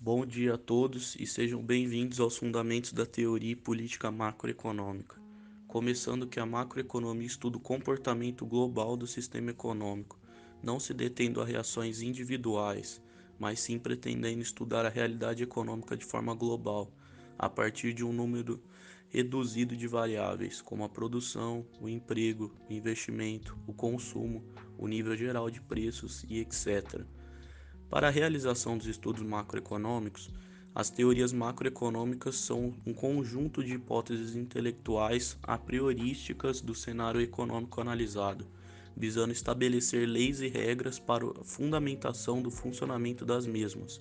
Bom dia a todos e sejam bem-vindos aos Fundamentos da Teoria e Política Macroeconômica. Começando que a macroeconomia estuda o comportamento global do sistema econômico, não se detendo a reações individuais, mas sim pretendendo estudar a realidade econômica de forma global, a partir de um número reduzido de variáveis, como a produção, o emprego, o investimento, o consumo, o nível geral de preços e etc. Para a realização dos estudos macroeconômicos, as teorias macroeconômicas são um conjunto de hipóteses intelectuais a priorísticas do cenário econômico analisado, visando estabelecer leis e regras para a fundamentação do funcionamento das mesmas.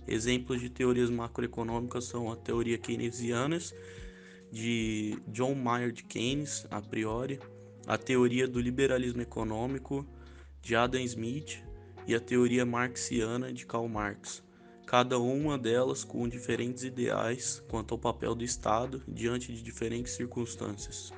Exemplos de teorias macroeconômicas são a teoria keynesiana de John Maynard Keynes, a priori, a teoria do liberalismo econômico de Adam Smith e a teoria marxiana de Karl Marx, cada uma delas com diferentes ideais quanto ao papel do Estado diante de diferentes circunstâncias.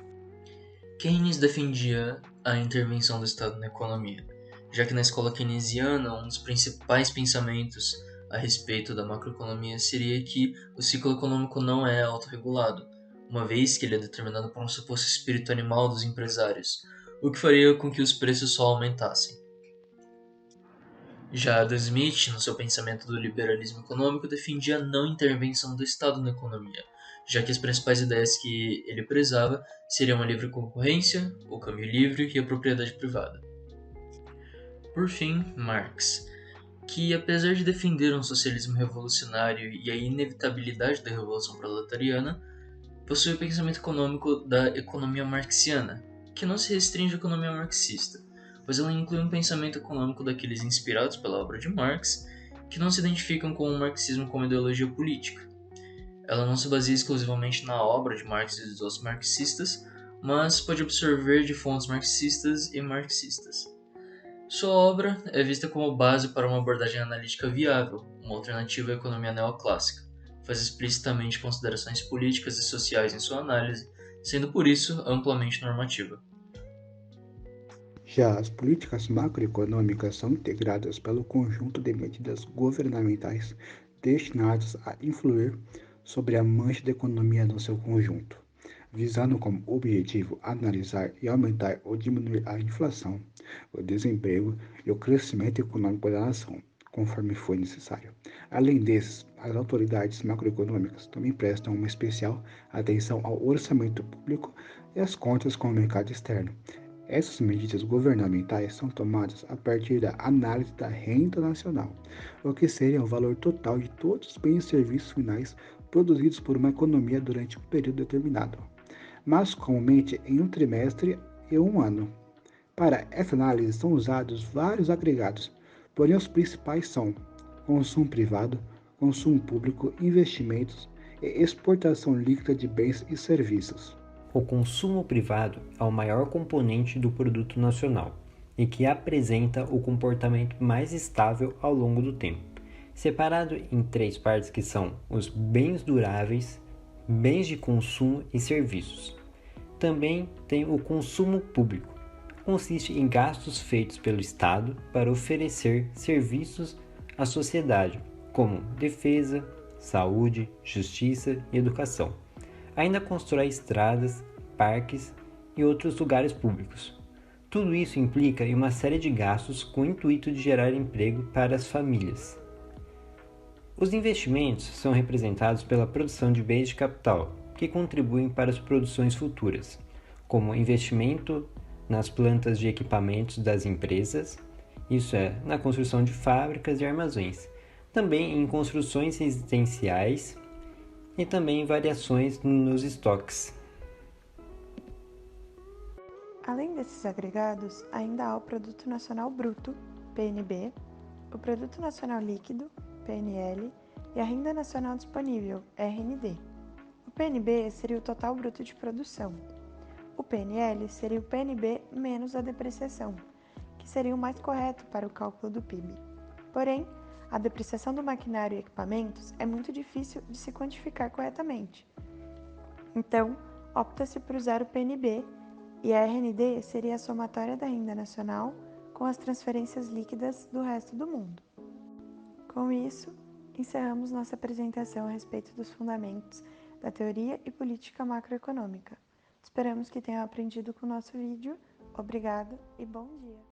Keynes defendia a intervenção do Estado na economia, já que na escola keynesiana um dos principais pensamentos a respeito da macroeconomia seria que o ciclo econômico não é autorregulado, uma vez que ele é determinado por um suposto espírito animal dos empresários, o que faria com que os preços só aumentassem. Já Adam Smith, no seu pensamento do liberalismo econômico, defendia a não intervenção do Estado na economia, já que as principais ideias que ele prezava seriam a livre concorrência, o câmbio livre e a propriedade privada. Por fim, Marx, que apesar de defender um socialismo revolucionário e a inevitabilidade da revolução proletariana, possui o pensamento econômico da economia marxiana, que não se restringe à economia marxista, pois ela inclui um pensamento econômico daqueles inspirados pela obra de Marx, que não se identificam com o marxismo como ideologia política. Ela não se baseia exclusivamente na obra de Marx e dos outros marxistas, mas pode absorver de fontes marxistas e marxistas. Sua obra é vista como base para uma abordagem analítica viável, uma alternativa à economia neoclássica. Faz explicitamente considerações políticas e sociais em sua análise, sendo por isso amplamente normativa. Já as políticas macroeconômicas são integradas pelo conjunto de medidas governamentais destinadas a influir sobre a mancha da economia no seu conjunto, visando como objetivo analisar e aumentar ou diminuir a inflação, o desemprego e o crescimento econômico da nação, conforme for necessário. Além desses, as autoridades macroeconômicas também prestam uma especial atenção ao orçamento público e às contas com o mercado externo. Essas medidas governamentais são tomadas a partir da análise da renda nacional, o que seria o valor total de todos os bens e serviços finais produzidos por uma economia durante um período determinado, mas comumente em um trimestre e um ano. Para essa análise são usados vários agregados, porém os principais são consumo privado, consumo público, investimentos e exportação líquida de bens e serviços. O consumo privado é o maior componente do produto nacional e que apresenta o comportamento mais estável ao longo do tempo, separado em três partes que são os bens duráveis, bens de consumo e serviços. Também tem o consumo público. Consiste em gastos feitos pelo Estado para oferecer serviços à sociedade, como defesa, saúde, justiça e educação. Ainda constrói estradas, parques e outros lugares públicos. Tudo isso implica em uma série de gastos com o intuito de gerar emprego para as famílias. Os investimentos são representados pela produção de bens de capital, que contribuem para as produções futuras, como investimento nas plantas de equipamentos das empresas, isso é, na construção de fábricas e armazéns, também em construções residenciais e também variações nos estoques. Além desses agregados, ainda há o Produto Nacional Bruto, PNB, o Produto Nacional Líquido, PNL, e a Renda Nacional Disponível, RND. O PNB seria o total bruto de produção. O PNL seria o PNB menos a depreciação, que seria o mais correto para o cálculo do PIB. Porém, a depreciação do maquinário e equipamentos é muito difícil de se quantificar corretamente. Então, opta-se por usar o PNB e a RND seria a somatória da renda nacional com as transferências líquidas do resto do mundo. Com isso, encerramos nossa apresentação a respeito dos fundamentos da teoria e política macroeconômica. Esperamos que tenham aprendido com o nosso vídeo. Obrigado e bom dia!